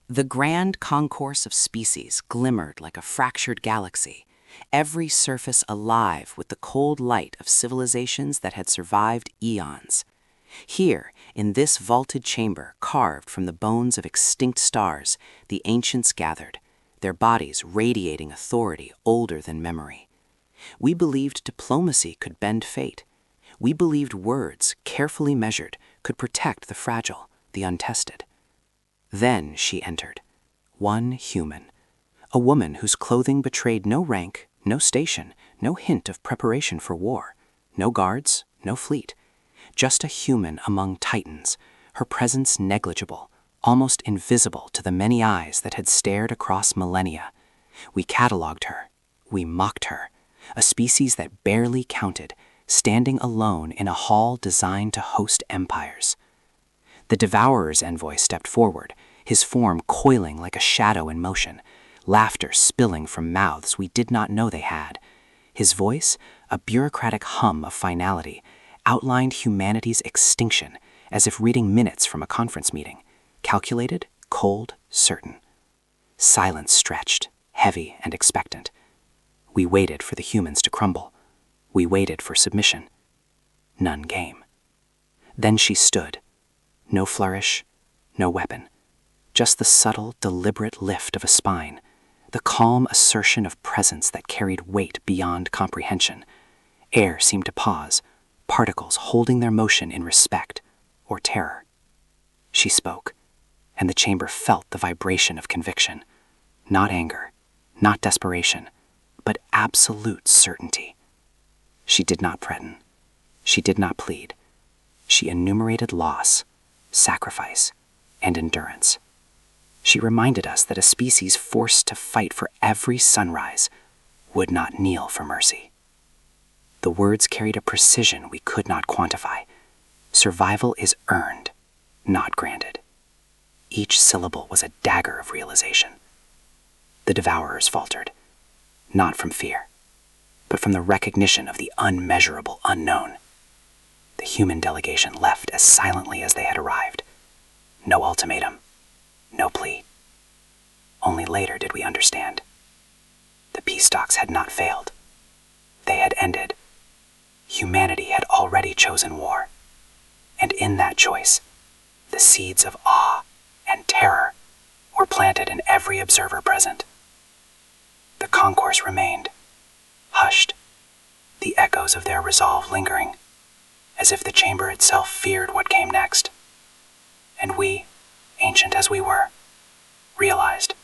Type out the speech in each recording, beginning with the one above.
The grand concourse of species glimmered like a fractured galaxy, every surface alive with the cold light of civilizations that had survived eons. Here, in this vaulted chamber carved from the bones of extinct stars, the ancients gathered, their bodies radiating authority older than memory. We believed diplomacy could bend fate. We believed words, carefully measured, could protect the fragile, the untested. Then she entered, one human, a woman whose clothing betrayed no rank, no station, no hint of preparation for war, no guards, no fleet, just a human among titans, her presence negligible, almost invisible to the many eyes that had stared across millennia. We catalogued her, we mocked her, a species that barely counted, standing alone in a hall designed to host empires. The Devourer's envoy stepped forward, his form coiling like a shadow in motion, laughter spilling from mouths we did not know they had. His voice, a bureaucratic hum of finality, outlined humanity's extinction as if reading minutes from a conference meeting, calculated, cold, certain. Silence stretched, heavy and expectant. We waited for the humans to crumble. We waited for submission. None came. Then she stood. No flourish, no weapon. Just the subtle, deliberate lift of a spine, the calm assertion of presence that carried weight beyond comprehension. Air seemed to pause, particles holding their motion in respect or terror. She spoke, and the chamber felt the vibration of conviction. Not anger, not desperation, but absolute certainty. She did not threaten. She did not plead. She enumerated loss, sacrifice, and endurance. She reminded us that a species forced to fight for every sunrise would not kneel for mercy. The words carried a precision we could not quantify. Survival is earned, not granted. Each syllable was a dagger of realization. The Devourers faltered, not from fear, but from the recognition of the unmeasurable unknown. The human delegation left as silently as they had arrived. No ultimatum, no plea. Only later did we understand. The peace talks had not failed. They had ended. Humanity had already chosen war. And in that choice, the seeds of awe and terror were planted in every observer present. The concourse remained, hushed, the echoes of their resolve lingering, as if the chamber itself feared what came next. And we, ancient as we were, realized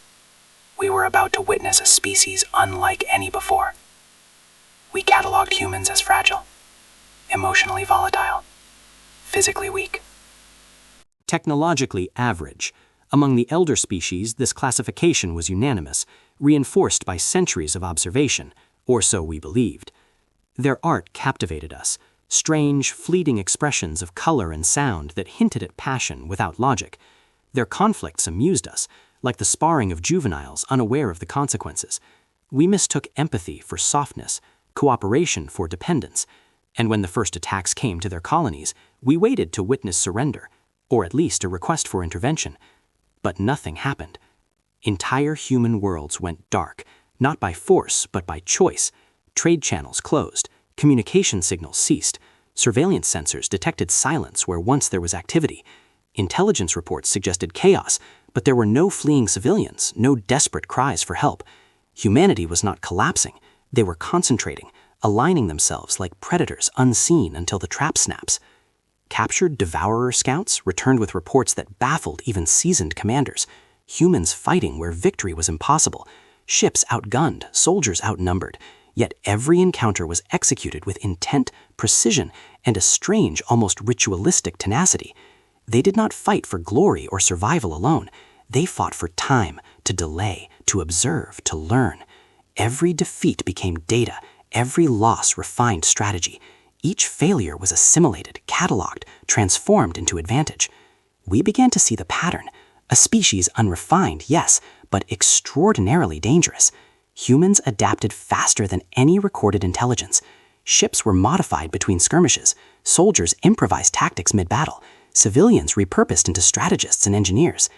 we were about to witness a species unlike any before. We cataloged humans as fragile, emotionally volatile, physically weak. Technologically average. Among the elder species, this classification was unanimous, reinforced by centuries of observation, or so we believed. Their art captivated us, strange, fleeting expressions of color and sound that hinted at passion without logic. Their conflicts amused us, like the sparring of juveniles unaware of the consequences. We mistook empathy for softness, cooperation for dependence, and when the first attacks came to their colonies, we waited to witness surrender, or at least a request for intervention. But nothing happened. Entire human worlds went dark, not by force but by choice. Trade channels closed, communication signals ceased, surveillance sensors detected silence where once there was activity. Intelligence reports suggested chaos, but there were no fleeing civilians, no desperate cries for help. Humanity was not collapsing. They were concentrating, aligning themselves like predators unseen until the trap snaps. Captured Devourer scouts returned with reports that baffled even seasoned commanders. Humans fighting where victory was impossible. Ships outgunned, soldiers outnumbered. Yet every encounter was executed with intent, precision, and a strange, almost ritualistic tenacity. They did not fight for glory or survival alone. They fought for time, to delay, to observe, to learn. Every defeat became data, every loss refined strategy. Each failure was assimilated, cataloged, transformed into advantage. We began to see the pattern. A species unrefined, yes, but extraordinarily dangerous. Humans adapted faster than any recorded intelligence. Ships were modified between skirmishes. Soldiers improvised tactics mid-battle. Civilians repurposed into strategists and engineers.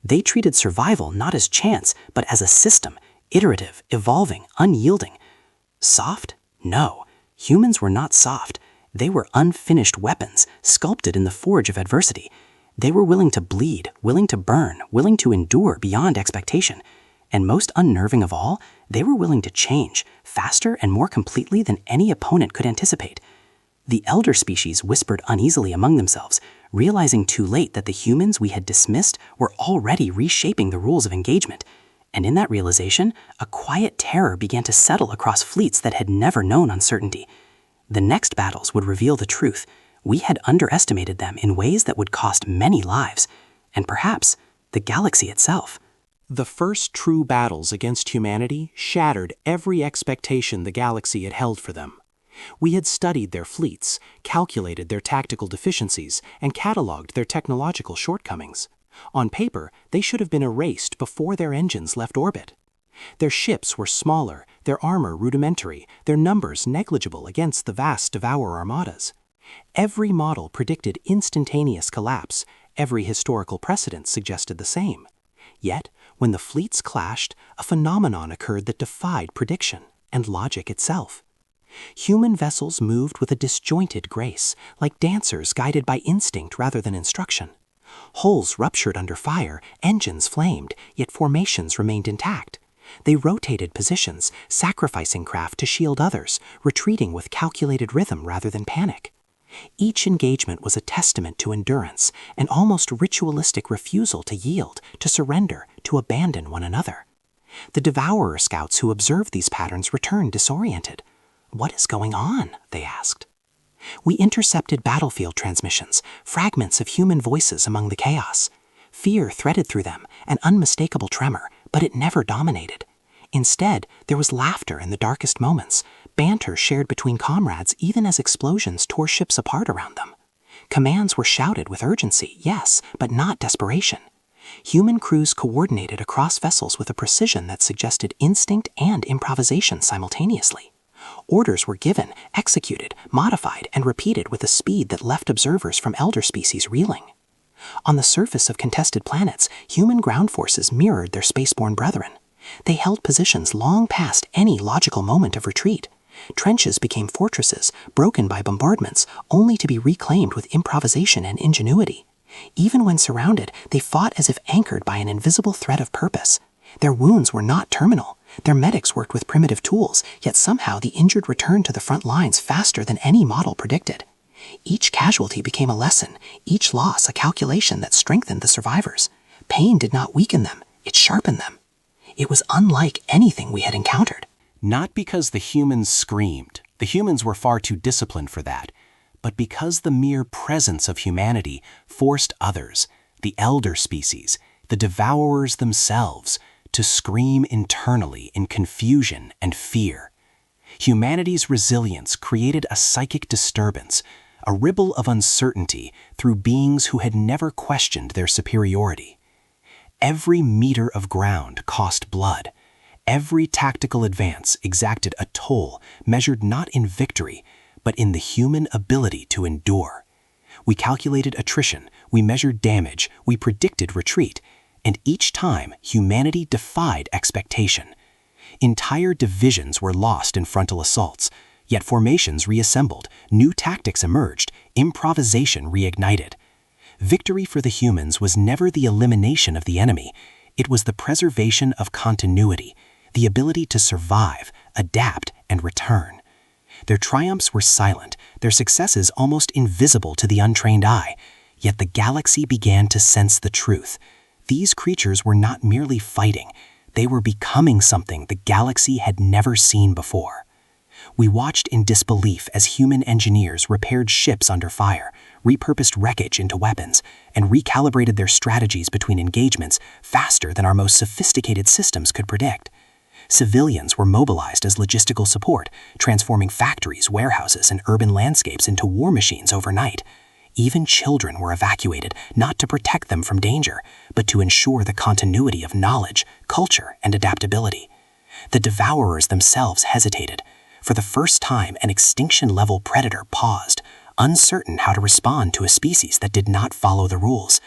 They treated survival not as chance, but as a system, iterative, evolving, unyielding. Soft? No. Humans were not soft. They were unfinished weapons, sculpted in the forge of adversity. They were willing to bleed, willing to burn, willing to endure beyond expectation. And most unnerving of all, they were willing to change, faster and more completely than any opponent could anticipate. The elder species whispered uneasily among themselves, realizing too late that the humans we had dismissed were already reshaping the rules of engagement. And in that realization, a quiet terror began to settle across fleets that had never known uncertainty. The next battles would reveal the truth. We had underestimated them in ways that would cost many lives, and perhaps the galaxy itself. The first true battles against humanity shattered every expectation the galaxy had held for them. We had studied their fleets, calculated their tactical deficiencies, and cataloged their technological shortcomings. On paper, they should have been erased before their engines left orbit. Their ships were smaller, their armor rudimentary, their numbers negligible against the vast Devourer armadas. Every model predicted instantaneous collapse, every historical precedent suggested the same. Yet, when the fleets clashed, a phenomenon occurred that defied prediction and logic itself. Human vessels moved with a disjointed grace, like dancers guided by instinct rather than instruction. Hulls ruptured under fire, engines flamed, yet formations remained intact. They rotated positions, sacrificing craft to shield others, retreating with calculated rhythm rather than panic. Each engagement was a testament to endurance, an almost ritualistic refusal to yield, to surrender, to abandon one another. The Devourer scouts who observed these patterns returned disoriented. "What is going on?" they asked. We intercepted battlefield transmissions, fragments of human voices among the chaos. Fear threaded through them, an unmistakable tremor, but it never dominated. Instead, there was laughter in the darkest moments, banter shared between comrades even as explosions tore ships apart around them. Commands were shouted with urgency, yes, but not desperation. Human crews coordinated across vessels with a precision that suggested instinct and improvisation simultaneously. Orders were given, executed, modified, and repeated with a speed that left observers from elder species reeling. On the surface of contested planets, human ground forces mirrored their spaceborne brethren. They held positions long past any logical moment of retreat. Trenches became fortresses, broken by bombardments, only to be reclaimed with improvisation and ingenuity. Even when surrounded, they fought as if anchored by an invisible thread of purpose. Their wounds were not terminal. Their medics worked with primitive tools, yet somehow the injured returned to the front lines faster than any model predicted. Each casualty became a lesson, each loss a calculation that strengthened the survivors. Pain did not weaken them, it sharpened them. It was unlike anything we had encountered. Not because the humans screamed, the humans were far too disciplined for that, but because the mere presence of humanity forced others, the elder species, the devourers themselves, to scream internally in confusion and fear. Humanity's resilience created a psychic disturbance, a ripple of uncertainty through beings who had never questioned their superiority. Every meter of ground cost blood. Every tactical advance exacted a toll measured not in victory, but in the human ability to endure. We calculated attrition, we measured damage, we predicted retreat, and each time humanity defied expectation. Entire divisions were lost in frontal assaults, yet formations reassembled, new tactics emerged, improvisation reignited. Victory for the humans was never the elimination of the enemy, it was the preservation of continuity, the ability to survive, adapt, and return. Their triumphs were silent, their successes almost invisible to the untrained eye, yet the galaxy began to sense the truth. These creatures were not merely fighting, they were becoming something the galaxy had never seen before. We watched in disbelief as human engineers repaired ships under fire, repurposed wreckage into weapons, and recalibrated their strategies between engagements faster than our most sophisticated systems could predict. Civilians were mobilized as logistical support, transforming factories, warehouses, and urban landscapes into war machines overnight. Even children were evacuated, not to protect them from danger, but to ensure the continuity of knowledge, culture, and adaptability. The devourers themselves hesitated. For the first time, an extinction-level predator paused, uncertain how to respond to a species that did not follow the rules.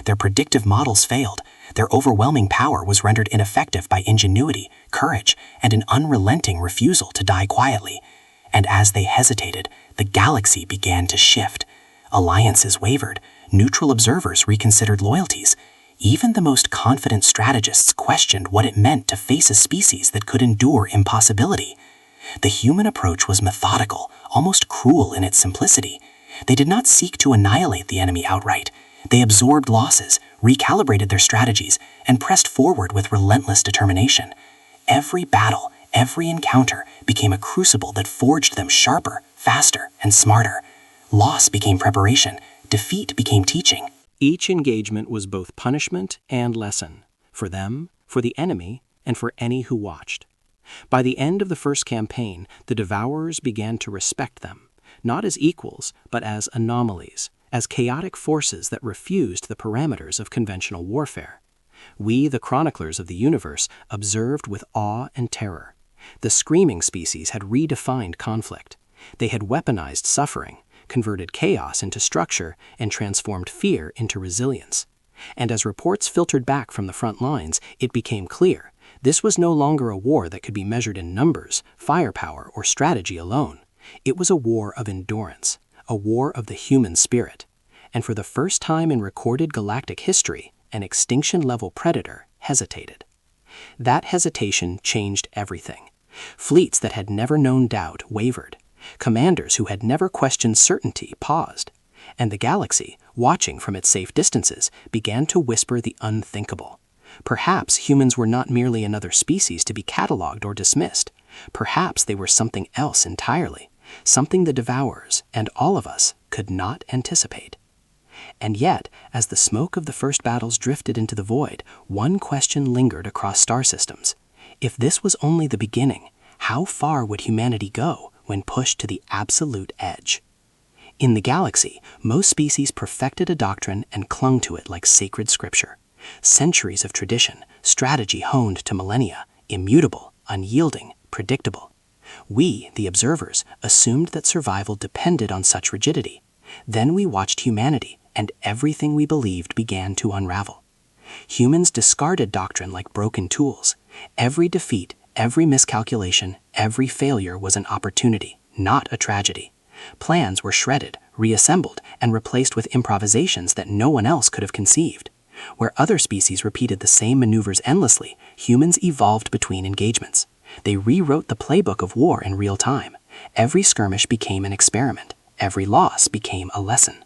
Their predictive models failed. Their overwhelming power was rendered ineffective by ingenuity, courage, and an unrelenting refusal to die quietly. And as they hesitated, the galaxy began to shift. Alliances wavered, neutral observers reconsidered loyalties. Even the most confident strategists questioned what it meant to face a species that could endure impossibility. The human approach was methodical, almost cruel in its simplicity. They did not seek to annihilate the enemy outright. They absorbed losses, recalibrated their strategies, and pressed forward with relentless determination. Every battle, every encounter became a crucible that forged them sharper, faster, and smarter. Loss became preparation, defeat became teaching. Each engagement was both punishment and lesson, for them, for the enemy, and for any who watched. By the end of the first campaign, the Devourers began to respect them, not as equals, but as anomalies, as chaotic forces that refused the parameters of conventional warfare. We, the chroniclers of the universe, observed with awe and terror. The screaming species had redefined conflict. They had weaponized suffering, converted chaos into structure, and transformed fear into resilience. And as reports filtered back from the front lines, it became clear this was no longer a war that could be measured in numbers, firepower, or strategy alone. It was a war of endurance, a war of the human spirit. And for the first time in recorded galactic history, an extinction-level predator hesitated. That hesitation changed everything. Fleets that had never known doubt wavered. Commanders who had never questioned certainty paused. And the galaxy, watching from its safe distances, began to whisper the unthinkable. Perhaps humans were not merely another species to be catalogued or dismissed. Perhaps they were something else entirely, something the Devourers, and all of us, could not anticipate. And yet, as the smoke of the first battles drifted into the void, one question lingered across star systems. If this was only the beginning, how far would humanity go when pushed to the absolute edge? In the galaxy, most species perfected a doctrine and clung to it like sacred scripture. Centuries of tradition, strategy honed to millennia, immutable, unyielding, predictable. We, the observers, assumed that survival depended on such rigidity. Then we watched humanity, and everything we believed began to unravel. Humans discarded doctrine like broken tools. Every defeat, every miscalculation, every failure was an opportunity, not a tragedy. Plans were shredded, reassembled, and replaced with improvisations that no one else could have conceived. Where other species repeated the same maneuvers endlessly, humans evolved between engagements. They rewrote the playbook of war in real time. Every skirmish became an experiment. Every loss became a lesson.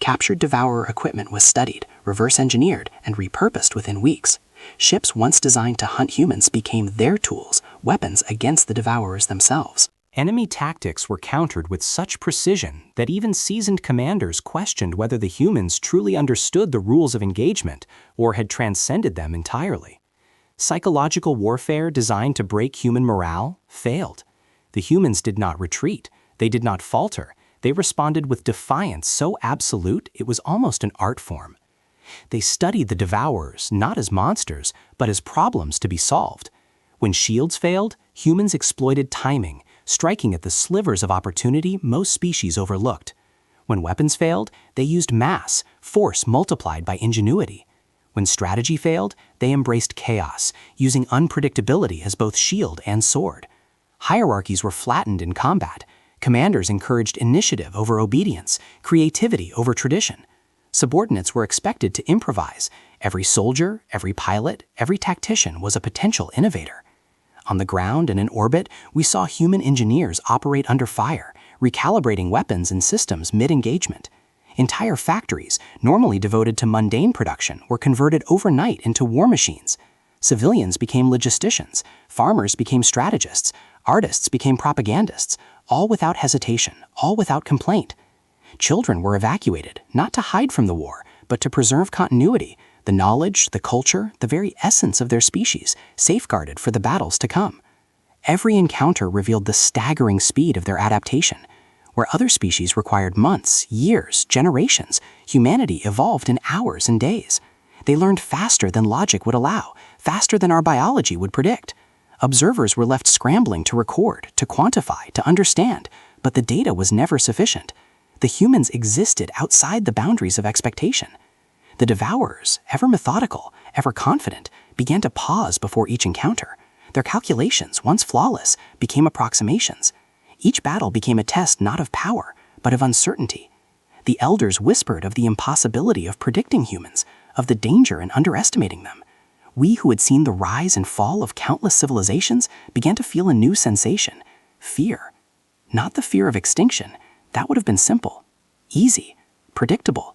Captured Devourer equipment was studied, reverse-engineered, and repurposed within weeks. Ships once designed to hunt humans became their tools, weapons against the Devourers themselves. Enemy tactics were countered with such precision that even seasoned commanders questioned whether the humans truly understood the rules of engagement or had transcended them entirely. Psychological warfare designed to break human morale failed. The humans did not retreat. They did not falter. They responded with defiance so absolute it was almost an art form. They studied the Devourers not as monsters, but as problems to be solved. When shields failed, humans exploited timing, striking at the slivers of opportunity most species overlooked. When weapons failed, they used mass, force multiplied by ingenuity. When strategy failed, they embraced chaos, using unpredictability as both shield and sword. Hierarchies were flattened in combat. Commanders encouraged initiative over obedience, creativity over tradition. Subordinates were expected to improvise. Every soldier, every pilot, every tactician was a potential innovator. On the ground and in orbit, we saw human engineers operate under fire, recalibrating weapons and systems mid-engagement. Entire factories, normally devoted to mundane production, were converted overnight into war machines. Civilians became logisticians, farmers became strategists, artists became propagandists, all without hesitation, all without complaint. Children were evacuated, not to hide from the war, but to preserve continuity, the knowledge, the culture, the very essence of their species, safeguarded for the battles to come. Every encounter revealed the staggering speed of their adaptation. Where other species required months, years, generations, humanity evolved in hours and days. They learned faster than logic would allow, faster than our biology would predict. Observers were left scrambling to record, to quantify, to understand, but the data was never sufficient. The humans existed outside the boundaries of expectation. The devourers, ever methodical, ever confident, began to pause before each encounter. Their calculations, once flawless, became approximations. Each battle became a test not of power, but of uncertainty. The elders whispered of the impossibility of predicting humans, of the danger in underestimating them. We who had seen the rise and fall of countless civilizations began to feel a new sensation: fear. Not the fear of extinction. That would have been simple, easy, predictable.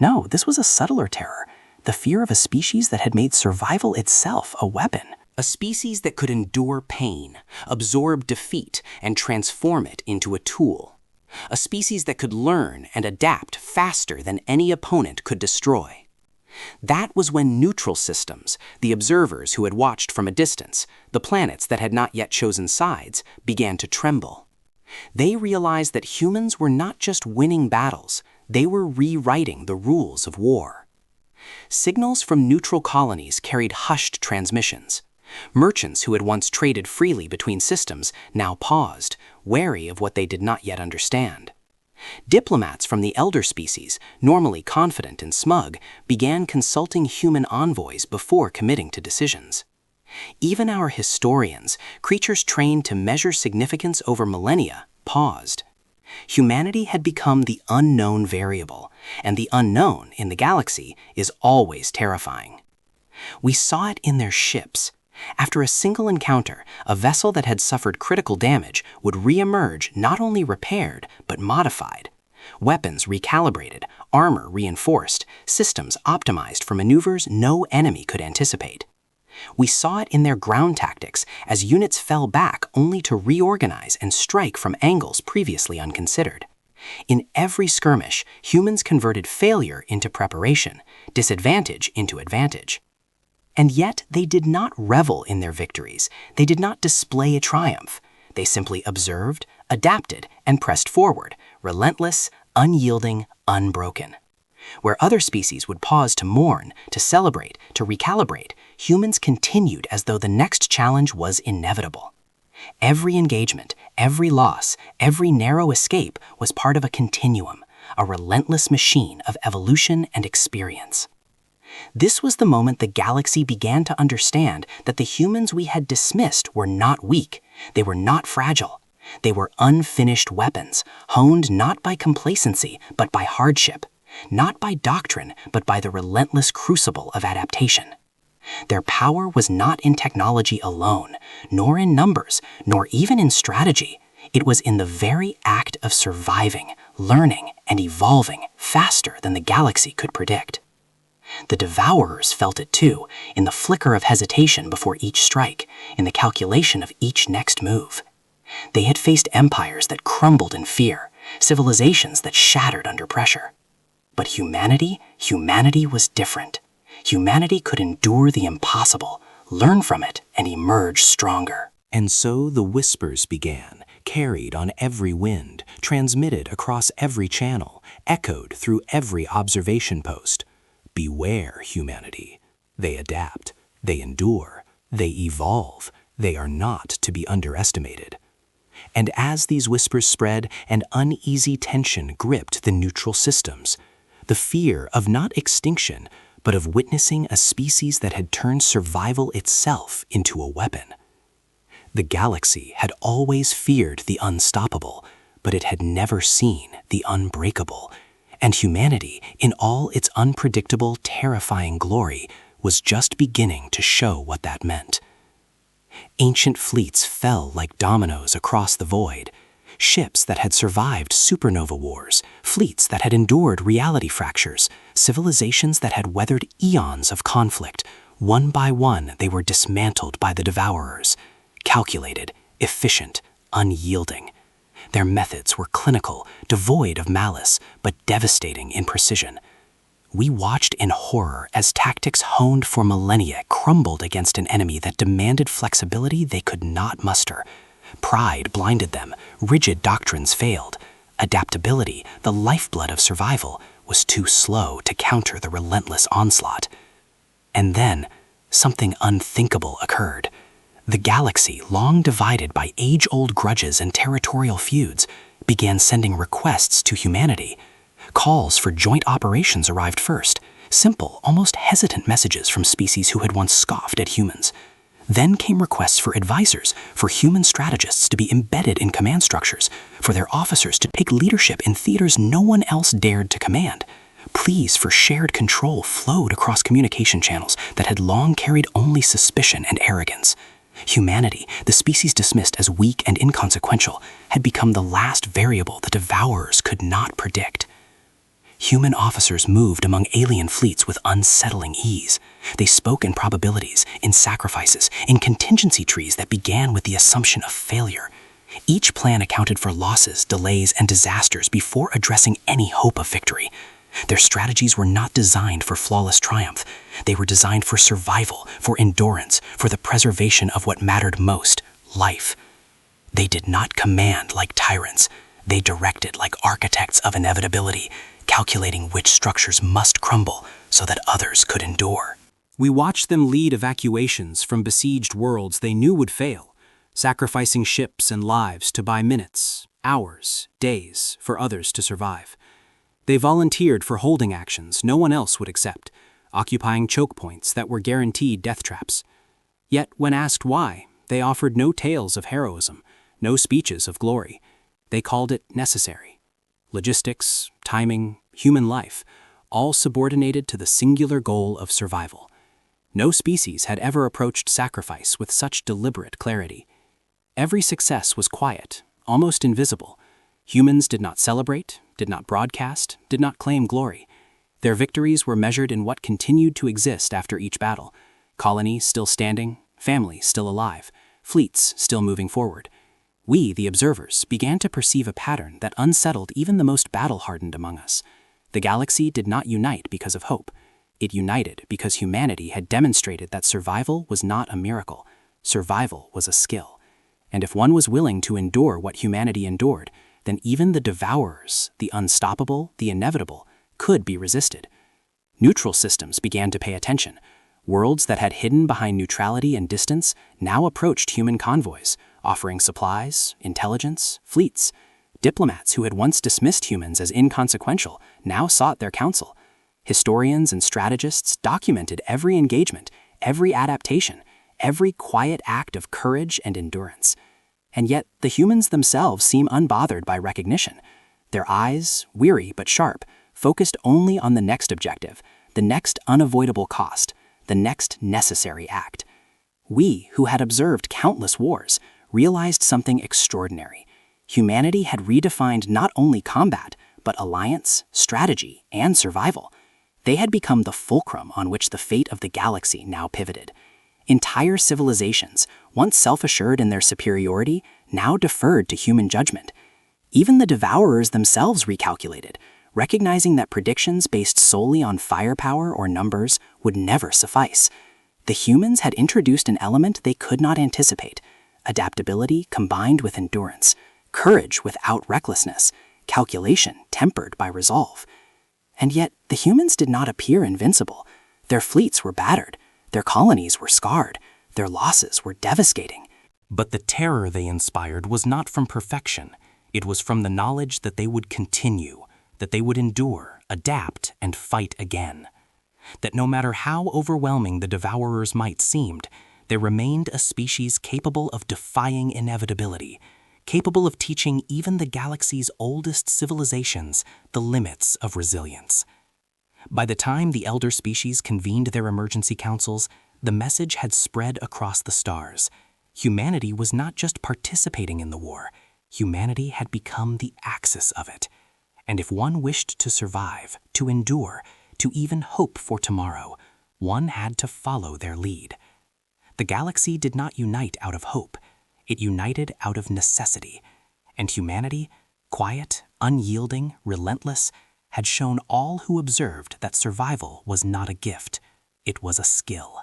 No, this was a subtler terror, the fear of a species that had made survival itself a weapon. A species that could endure pain, absorb defeat, and transform it into a tool. A species that could learn and adapt faster than any opponent could destroy. That was when neutral systems, the observers who had watched from a distance, the planets that had not yet chosen sides, began to tremble. They realized that humans were not just winning battles, they were rewriting the rules of war. Signals from neutral colonies carried hushed transmissions. Merchants who had once traded freely between systems now paused, wary of what they did not yet understand. Diplomats from the elder species, normally confident and smug, began consulting human envoys before committing to decisions. Even our historians, creatures trained to measure significance over millennia, paused. Humanity had become the unknown variable, and the unknown in the galaxy is always terrifying. We saw it in their ships. After a single encounter, a vessel that had suffered critical damage would re-emerge not only repaired, but modified. Weapons recalibrated, armor reinforced, systems optimized for maneuvers no enemy could anticipate. We saw it in their ground tactics as units fell back only to reorganize and strike from angles previously unconsidered. In every skirmish, humans converted failure into preparation, disadvantage into advantage. And yet, they did not revel in their victories. They did not display a triumph. They simply observed, adapted, and pressed forward, relentless, unyielding, unbroken. Where other species would pause to mourn, to celebrate, to recalibrate, humans continued as though the next challenge was inevitable. Every engagement, every loss, every narrow escape was part of a continuum, a relentless machine of evolution and experience. This was the moment the galaxy began to understand that the humans we had dismissed were not weak, they were not fragile. They were unfinished weapons, honed not by complacency, but by hardship, not by doctrine, but by the relentless crucible of adaptation. Their power was not in technology alone, nor in numbers, nor even in strategy. It was in the very act of surviving, learning, and evolving faster than the galaxy could predict. The devourers felt it too, in the flicker of hesitation before each strike, in the calculation of each next move. They had faced empires that crumbled in fear, civilizations that shattered under pressure. But humanity was different. Humanity could endure the impossible, learn from it, and emerge stronger. And so the whispers began, carried on every wind, transmitted across every channel, echoed through every observation post. Beware, humanity. They adapt, they endure, they evolve, they are not to be underestimated. And as these whispers spread, an uneasy tension gripped the neutral systems. The fear of not extinction, but of witnessing a species that had turned survival itself into a weapon. The galaxy had always feared the unstoppable, but it had never seen the unbreakable. And humanity, in all its unpredictable, terrifying glory, was just beginning to show what that meant. Ancient fleets fell like dominoes across the void. Ships that had survived supernova wars, fleets that had endured reality fractures, civilizations that had weathered eons of conflict. One by one, they were dismantled by the devourers. Calculated, efficient, unyielding. Their methods were clinical, devoid of malice, but devastating in precision. We watched in horror as tactics honed for millennia crumbled against an enemy that demanded flexibility they could not muster. Pride blinded them, rigid doctrines failed. Adaptability, the lifeblood of survival, was too slow to counter the relentless onslaught. And then, something unthinkable occurred. The galaxy, long divided by age-old grudges and territorial feuds, began sending requests to humanity. Calls for joint operations arrived first, simple, almost hesitant messages from species who had once scoffed at humans. Then came requests for advisors, for human strategists to be embedded in command structures, for their officers to take leadership in theaters no one else dared to command. Pleas for shared control flowed across communication channels that had long carried only suspicion and arrogance. Humanity, the species dismissed as weak and inconsequential, had become the last variable the devourers could not predict. Human officers moved among alien fleets with unsettling ease. They spoke in probabilities, in sacrifices, in contingency trees that began with the assumption of failure. Each plan accounted for losses, delays, and disasters before addressing any hope of victory. Their strategies were not designed for flawless triumph. They were designed for survival, for endurance, for the preservation of what mattered most, life. They did not command like tyrants. They directed like architects of inevitability, calculating which structures must crumble so that others could endure. We watched them lead evacuations from besieged worlds they knew would fail, sacrificing ships and lives to buy minutes, hours, days for others to survive. They volunteered for holding actions no one else would accept, occupying choke points that were guaranteed death traps. Yet when asked why, they offered no tales of heroism, no speeches of glory. They called it necessary. Logistics, timing, human life, all subordinated to the singular goal of survival. No species had ever approached sacrifice with such deliberate clarity. Every success was quiet, almost invisible. Humans did not celebrate, did not broadcast, did not claim glory. Their victories were measured in what continued to exist after each battle. Colonies still standing, families still alive, fleets still moving forward. We, the observers, began to perceive a pattern that unsettled even the most battle-hardened among us. The galaxy did not unite because of hope. It united because humanity had demonstrated that survival was not a miracle. Survival was a skill. And if one was willing to endure what humanity endured, then even the devourers, the unstoppable, the inevitable, could be resisted. Neutral systems began to pay attention. Worlds that had hidden behind neutrality and distance now approached human convoys, offering supplies, intelligence, fleets. Diplomats who had once dismissed humans as inconsequential now sought their counsel. Historians and strategists documented every engagement, every adaptation, every quiet act of courage and endurance. And yet, the humans themselves seem unbothered by recognition. Their eyes, weary but sharp, focused only on the next objective, the next unavoidable cost, the next necessary act. We, who had observed countless wars, realized something extraordinary. Humanity had redefined not only combat, but alliance, strategy, and survival. They had become the fulcrum on which the fate of the galaxy now pivoted. Entire civilizations, once self-assured in their superiority, now deferred to human judgment. Even the devourers themselves recalculated, recognizing that predictions based solely on firepower or numbers would never suffice. The humans had introduced an element they could not anticipate: adaptability combined with endurance, courage without recklessness, calculation tempered by resolve. And yet, the humans did not appear invincible. Their fleets were battered, their colonies were scarred, their losses were devastating. But the terror they inspired was not from perfection. It was from the knowledge that they would continue, that they would endure, adapt, and fight again. That no matter how overwhelming the devourers might seem, there remained a species capable of defying inevitability, capable of teaching even the galaxy's oldest civilizations the limits of resilience. By the time the elder species convened their emergency councils, the message had spread across the stars. Humanity was not just participating in the war. Humanity had become the axis of it. And if one wished to survive, to endure, to even hope for tomorrow, one had to follow their lead. The galaxy did not unite out of hope. It united out of necessity. And humanity, quiet, unyielding, relentless, had shown all who observed that survival was not a gift, it was a skill.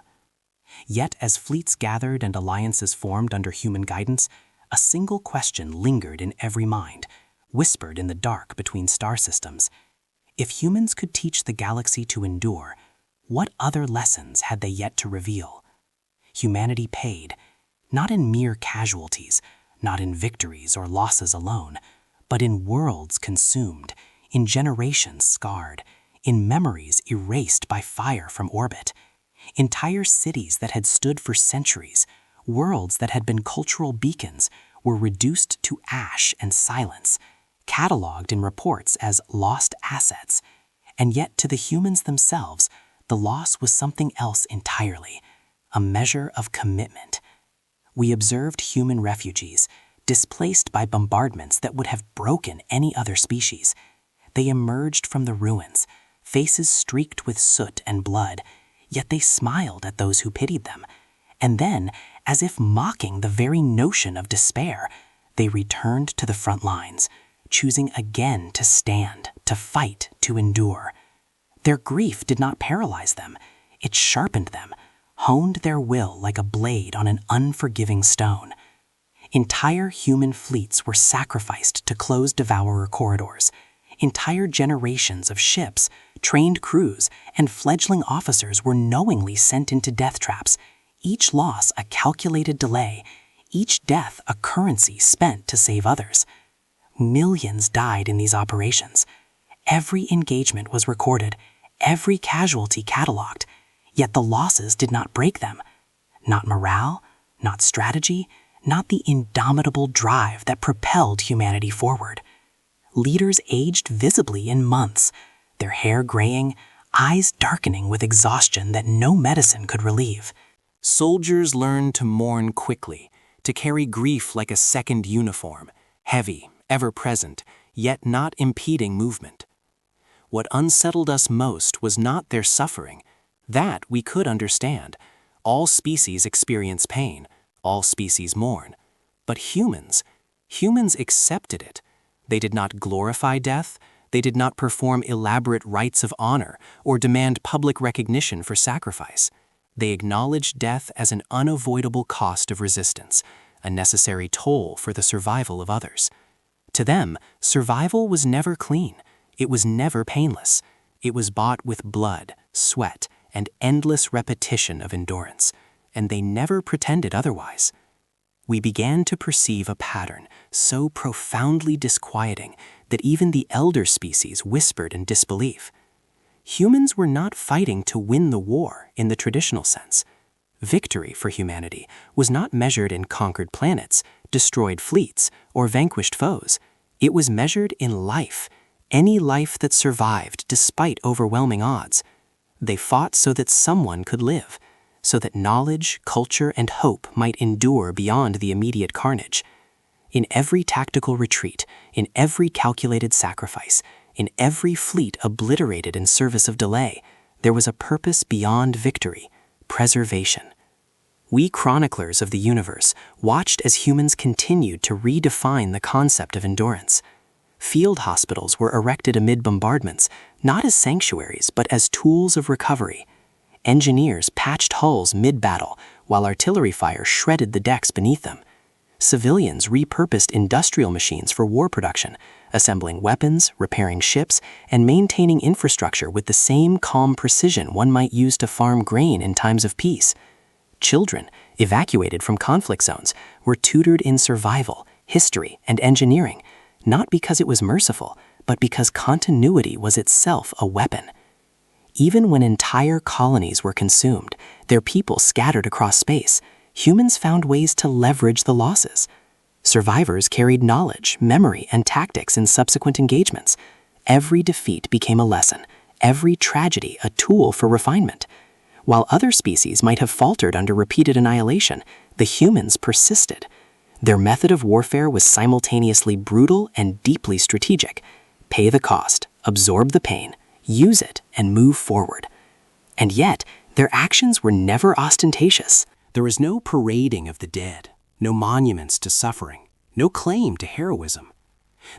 Yet as fleets gathered and alliances formed under human guidance, a single question lingered in every mind, whispered in the dark between star systems. If humans could teach the galaxy to endure, what other lessons had they yet to reveal? Humanity paid, not in mere casualties, not in victories or losses alone, but in worlds consumed, in generations scarred, in memories erased by fire from orbit. Entire cities that had stood for centuries, worlds that had been cultural beacons, were reduced to ash and silence, cataloged in reports as lost assets. And yet to the humans themselves, the loss was something else entirely, a measure of commitment. We observed human refugees, displaced by bombardments that would have broken any other species. They emerged from the ruins, faces streaked with soot and blood, yet they smiled at those who pitied them. And then, as if mocking the very notion of despair, they returned to the front lines, choosing again to stand, to fight, to endure. Their grief did not paralyze them. It sharpened them, honed their will like a blade on an unforgiving stone. Entire human fleets were sacrificed to close devourer corridors. Entire generations of ships, trained crews, and fledgling officers were knowingly sent into death traps, each loss a calculated delay, each death a currency spent to save others. Millions died in these operations. Every engagement was recorded, every casualty cataloged, yet the losses did not break them. Not morale, not strategy, not the indomitable drive that propelled humanity forward. Leaders aged visibly in months, their hair graying, eyes darkening with exhaustion that no medicine could relieve. Soldiers learned to mourn quickly, to carry grief like a second uniform, heavy, ever-present, yet not impeding movement. What unsettled us most was not their suffering. That we could understand. All species experience pain. All species mourn. But humans accepted it. They did not glorify death. They did not perform elaborate rites of honor or demand public recognition for sacrifice. They acknowledged death as an unavoidable cost of resistance, a necessary toll for the survival of others. To them, survival was never clean. It was never painless. It was bought with blood, sweat, and endless repetition of endurance, and they never pretended otherwise. We began to perceive a pattern so profoundly disquieting that even the elder species whispered in disbelief. Humans were not fighting to win the war in the traditional sense. Victory for humanity was not measured in conquered planets, destroyed fleets, or vanquished foes. It was measured in life, any life that survived despite overwhelming odds. They fought so that someone could live, so that knowledge, culture, and hope might endure beyond the immediate carnage. In every tactical retreat, in every calculated sacrifice, in every fleet obliterated in service of delay, there was a purpose beyond victory, preservation. We chroniclers of the universe watched as humans continued to redefine the concept of endurance. Field hospitals were erected amid bombardments, not as sanctuaries, but as tools of recovery. Engineers patched hulls mid-battle, while artillery fire shredded the decks beneath them. Civilians repurposed industrial machines for war production, assembling weapons, repairing ships, and maintaining infrastructure with the same calm precision one might use to farm grain in times of peace. Children, evacuated from conflict zones, were tutored in survival, history, and engineering, not because it was merciful, but because continuity was itself a weapon. Even when entire colonies were consumed, their people scattered across space, humans found ways to leverage the losses. Survivors carried knowledge, memory, and tactics in subsequent engagements. Every defeat became a lesson, every tragedy a tool for refinement. While other species might have faltered under repeated annihilation, the humans persisted. Their method of warfare was simultaneously brutal and deeply strategic. Pay the cost, absorb the pain, use it, and move forward. And yet, their actions were never ostentatious. There was no parading of the dead, no monuments to suffering, no claim to heroism.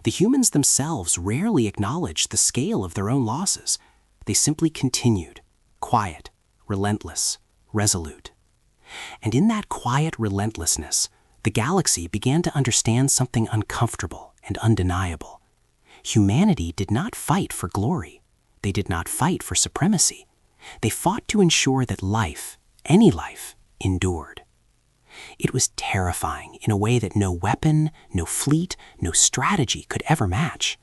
The humans themselves rarely acknowledged the scale of their own losses. They simply continued, quiet, relentless, resolute. And in that quiet relentlessness, the galaxy began to understand something uncomfortable and undeniable. Humanity did not fight for glory. They did not fight for supremacy. They fought to ensure that life, any life, endured. It was terrifying in a way that no weapon, no fleet, no strategy could ever match.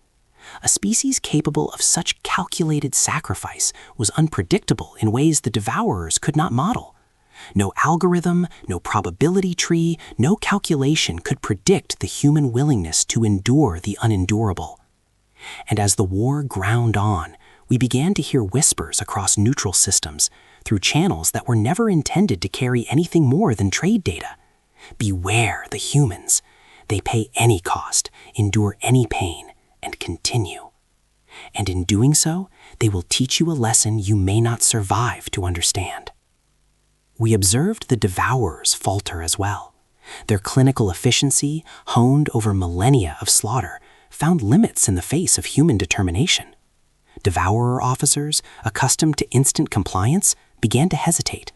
A species capable of such calculated sacrifice was unpredictable in ways the devourers could not model. No algorithm, no probability tree, no calculation could predict the human willingness to endure the unendurable. And as the war ground on, we began to hear whispers across neutral systems through channels that were never intended to carry anything more than trade data. Beware the humans. They pay any cost, endure any pain, and continue. And in doing so, they will teach you a lesson you may not survive to understand. We observed the devourers falter as well. Their clinical efficiency, honed over millennia of slaughter, found limits in the face of human determination. Devourer officers, accustomed to instant compliance, began to hesitate.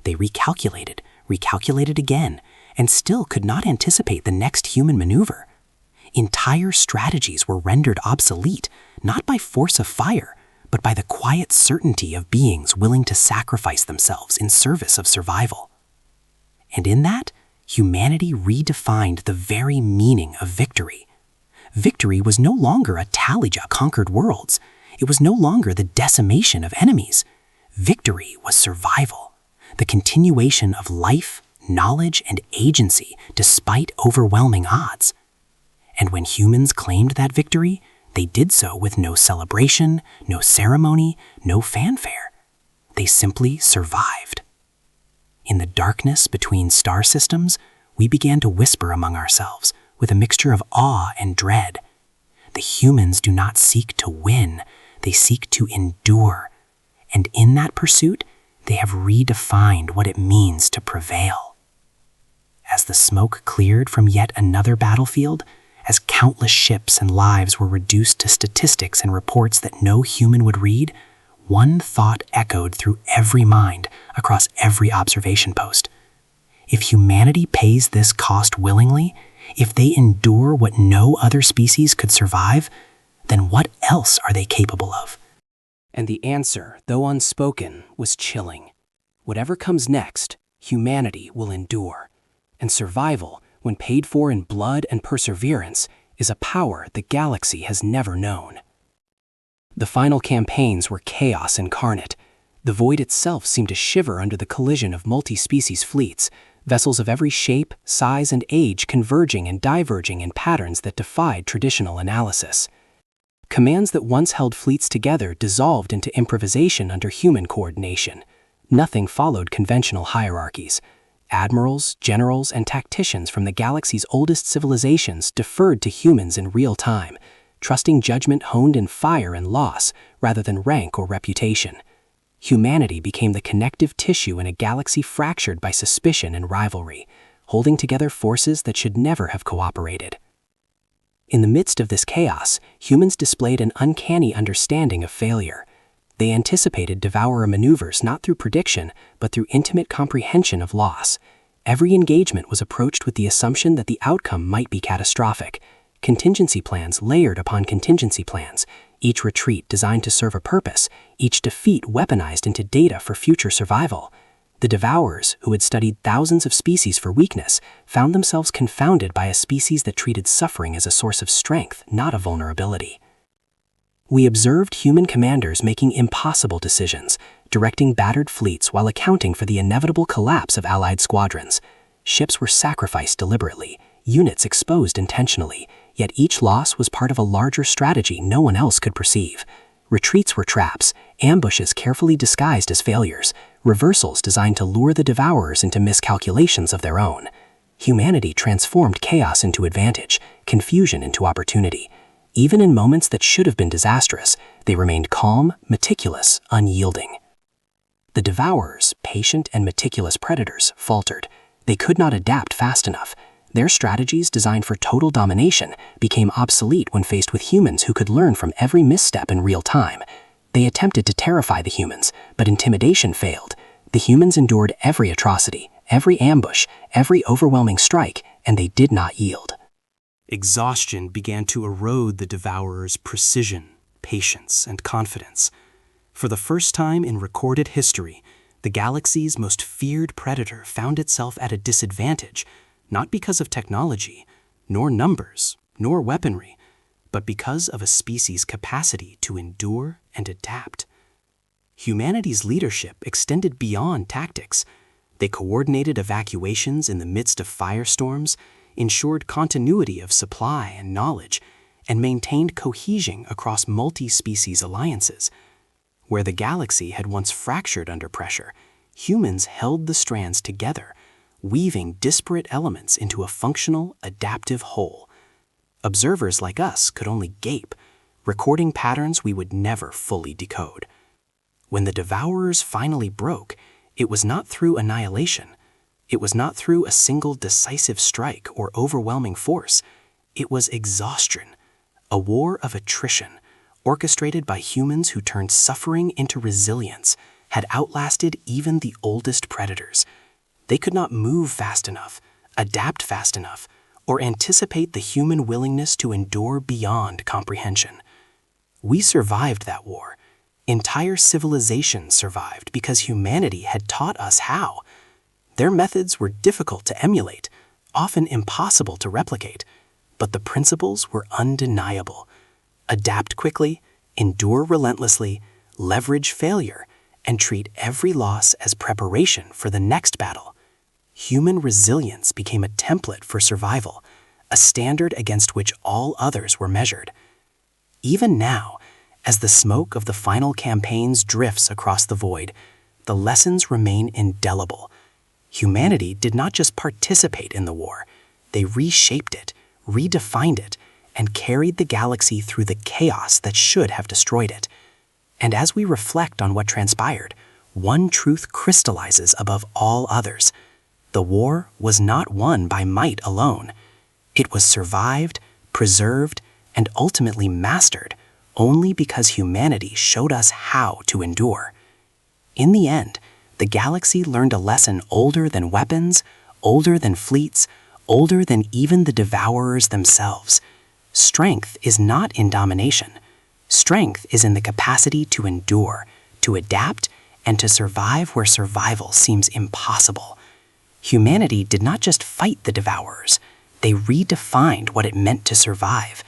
They recalculated again, and still could not anticipate the next human maneuver. Entire strategies were rendered obsolete, not by force of fire, but by the quiet certainty of beings willing to sacrifice themselves in service of survival. And in that, humanity redefined the very meaning of victory. Victory was no longer a tally of conquered worlds. It was no longer the decimation of enemies. Victory was survival, the continuation of life, knowledge, and agency despite overwhelming odds. And when humans claimed that victory, they did so with no celebration, no ceremony, no fanfare. They simply survived. In the darkness between star systems, we began to whisper among ourselves with a mixture of awe and dread. The humans do not seek to win, they seek to endure. And in that pursuit, they have redefined what it means to prevail. As the smoke cleared from yet another battlefield, as countless ships and lives were reduced to statistics and reports that no human would read, one thought echoed through every mind across every observation post. If humanity pays this cost willingly, if they endure what no other species could survive, then what else are they capable of? And the answer, though unspoken, was chilling. Whatever comes next, humanity will endure. And survival, when paid for in blood and perseverance, is a power the galaxy has never known. The final campaigns were chaos incarnate. The void itself seemed to shiver under the collision of multi-species fleets, vessels of every shape, size, and age converging and diverging in patterns that defied traditional analysis. Commands that once held fleets together dissolved into improvisation under human coordination. Nothing followed conventional hierarchies. Admirals, generals, and tacticians from the galaxy's oldest civilizations deferred to humans in real time, trusting judgment honed in fire and loss rather than rank or reputation. Humanity became the connective tissue in a galaxy fractured by suspicion and rivalry, holding together forces that should never have cooperated. In the midst of this chaos, humans displayed an uncanny understanding of failure. They anticipated devourer maneuvers not through prediction, but through intimate comprehension of loss. Every engagement was approached with the assumption that the outcome might be catastrophic. Contingency plans layered upon contingency plans, each retreat designed to serve a purpose, each defeat weaponized into data for future survival. The devourers, who had studied thousands of species for weakness, found themselves confounded by a species that treated suffering as a source of strength, not a vulnerability. We observed human commanders making impossible decisions, directing battered fleets while accounting for the inevitable collapse of allied squadrons. Ships were sacrificed deliberately, units exposed intentionally, yet each loss was part of a larger strategy no one else could perceive. Retreats were traps, ambushes carefully disguised as failures, reversals designed to lure the devourers into miscalculations of their own. Humanity transformed chaos into advantage, confusion into opportunity. Even in moments that should have been disastrous, they remained calm, meticulous, unyielding. The devourers, patient and meticulous predators, faltered. They could not adapt fast enough. Their strategies designed for total domination became obsolete when faced with humans who could learn from every misstep in real time. They attempted to terrify the humans, but intimidation failed. The humans endured every atrocity, every ambush, every overwhelming strike, and they did not yield. Exhaustion began to erode the devourer's precision, patience, and confidence. For the first time in recorded history, the galaxy's most feared predator found itself at a disadvantage, not because of technology, nor numbers, nor weaponry, but because of a species' capacity to endure and adapt. Humanity's leadership extended beyond tactics. They coordinated evacuations in the midst of firestorms, ensured continuity of supply and knowledge, and maintained cohesion across multi-species alliances. Where the galaxy had once fractured under pressure, humans held the strands together, weaving disparate elements into a functional, adaptive whole. Observers like us could only gape, recording patterns we would never fully decode. When the Devourers finally broke, it was not through annihilation. It was not through a single decisive strike or overwhelming force. It was exhaustion, a war of attrition, orchestrated by humans who turned suffering into resilience, had outlasted even the oldest predators. They could not move fast enough, adapt fast enough, or anticipate the human willingness to endure beyond comprehension. We survived that war. Entire civilizations survived because humanity had taught us how. Their methods were difficult to emulate, often impossible to replicate, but the principles were undeniable. Adapt quickly, endure relentlessly, leverage failure, and treat every loss as preparation for the next battle. Human resilience became a template for survival, a standard against which all others were measured. Even now, as the smoke of the final campaigns drifts across the void, the lessons remain indelible. Humanity did not just participate in the war, they reshaped it, redefined it, and carried the galaxy through the chaos that should have destroyed it. And as we reflect on what transpired, one truth crystallizes above all others. The war was not won by might alone. It was survived, preserved, and ultimately mastered only because humanity showed us how to endure. In the end, the galaxy learned a lesson older than weapons, older than fleets, older than even the Devourers themselves. Strength is not in domination. Strength is in the capacity to endure, to adapt, and to survive where survival seems impossible. Humanity did not just fight the Devourers, they redefined what it meant to survive,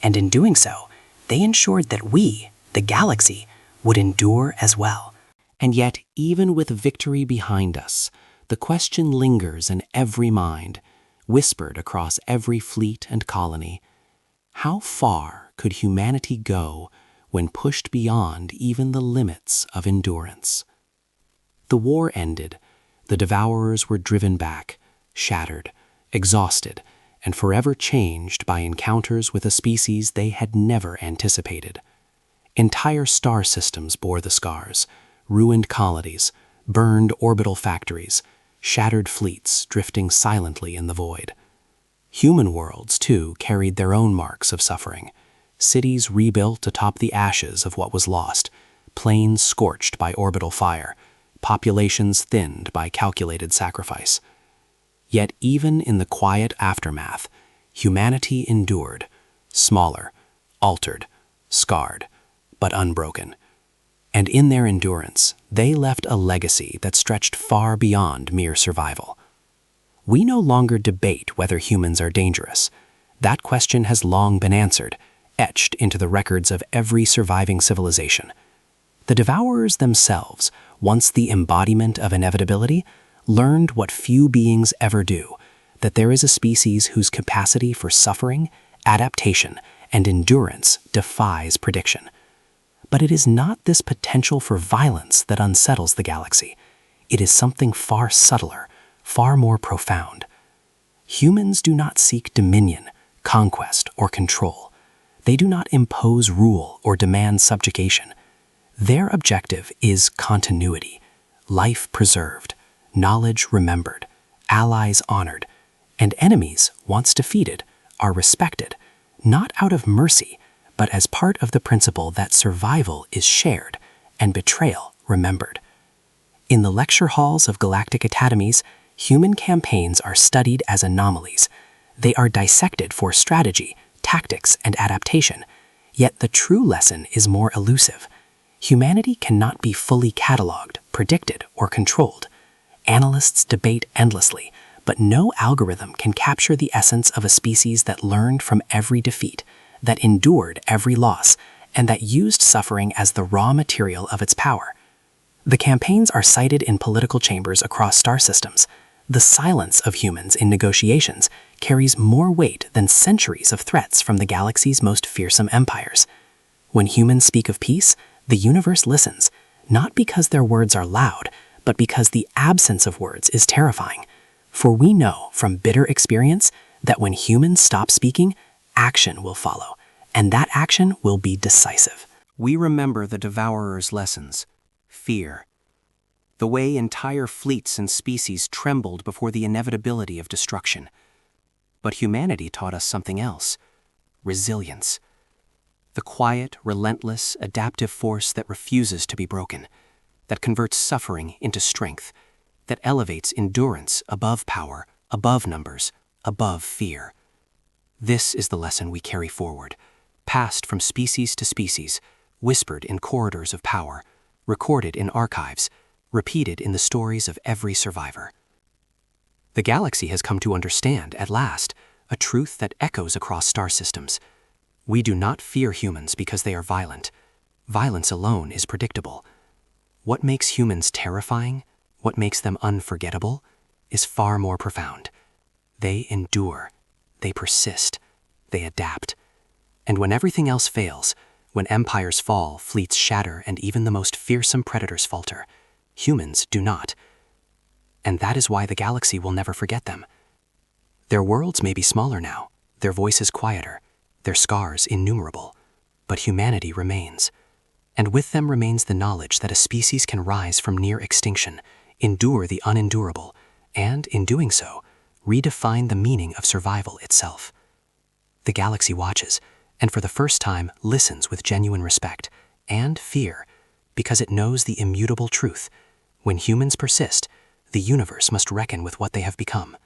and in doing so, they ensured that we, the galaxy, would endure as well. And yet, even with victory behind us, the question lingers in every mind, whispered across every fleet and colony. How far could humanity go when pushed beyond even the limits of endurance? The war ended. The Devourers were driven back, shattered, exhausted, and forever changed by encounters with a species they had never anticipated. Entire star systems bore the scars, ruined colonies, burned orbital factories, shattered fleets drifting silently in the void. Human worlds, too, carried their own marks of suffering. Cities rebuilt atop the ashes of what was lost, plains scorched by orbital fire, populations thinned by calculated sacrifice. Yet even in the quiet aftermath, humanity endured, smaller, altered, scarred, but unbroken. And in their endurance, they left a legacy that stretched far beyond mere survival. We no longer debate whether humans are dangerous. That question has long been answered, etched into the records of every surviving civilization. The Devourers themselves, once the embodiment of inevitability, learned what few beings ever do, that there is a species whose capacity for suffering, adaptation, and endurance defies prediction. But it is not this potential for violence that unsettles the galaxy. It is something far subtler, far more profound. Humans do not seek dominion, conquest, or control. They do not impose rule or demand subjugation. Their objective is continuity, life preserved, knowledge remembered, allies honored, and enemies, once defeated, are respected, not out of mercy, but as part of the principle that survival is shared and betrayal remembered. In the lecture halls of galactic academies, human campaigns are studied as anomalies. They are dissected for strategy, tactics, and adaptation, yet the true lesson is more elusive. Humanity cannot be fully cataloged, predicted, or controlled. Analysts debate endlessly, but no algorithm can capture the essence of a species that learned from every defeat, that endured every loss, and that used suffering as the raw material of its power. The campaigns are cited in political chambers across star systems. The silence of humans in negotiations carries more weight than centuries of threats from the galaxy's most fearsome empires. When humans speak of peace, the universe listens, not because their words are loud, but because the absence of words is terrifying. For we know from bitter experience that when humans stop speaking, action will follow, and that action will be decisive. We remember the Devourer's lessons: fear. The way entire fleets and species trembled before the inevitability of destruction. But humanity taught us something else: resilience. The quiet, relentless, adaptive force that refuses to be broken, that converts suffering into strength, that elevates endurance above power, above numbers, above fear. This is the lesson we carry forward, passed from species to species, whispered in corridors of power, recorded in archives, repeated in the stories of every survivor. The galaxy has come to understand, at last, a truth that echoes across star systems. We do not fear humans because they are violent. Violence alone is predictable. What makes humans terrifying, what makes them unforgettable, is far more profound. They endure, they persist, they adapt. And when everything else fails, when empires fall, fleets shatter, and even the most fearsome predators falter, humans do not. And that is why the galaxy will never forget them. Their worlds may be smaller now, their voices quieter, their scars innumerable, but humanity remains. And with them remains the knowledge that a species can rise from near extinction, endure the unendurable, and, in doing so, redefine the meaning of survival itself. The galaxy watches, and for the first time listens with genuine respect and fear, because it knows the immutable truth: when humans persist, the universe must reckon with what they have become.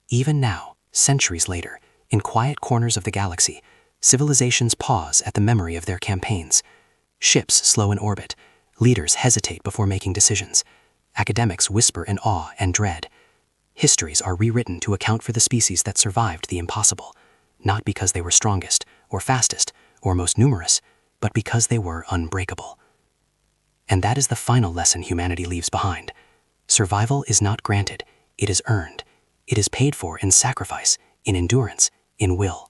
Even now, centuries later, in quiet corners of the galaxy, civilizations pause at the memory of their campaigns. Ships slow in orbit, leaders hesitate before making decisions, academics whisper in awe and dread. Histories are rewritten to account for the species that survived the impossible, not because they were strongest, or fastest, or most numerous, but because they were unbreakable. And that is the final lesson humanity leaves behind. Survival is not granted, it is earned. It is paid for in sacrifice, in endurance, in will.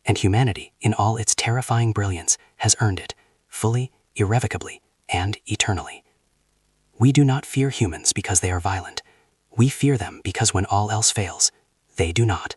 And humanity, in all its terrifying brilliance, has earned it, fully, irrevocably, and eternally. We do not fear humans because they are violent. We fear them because when all else fails, they do not.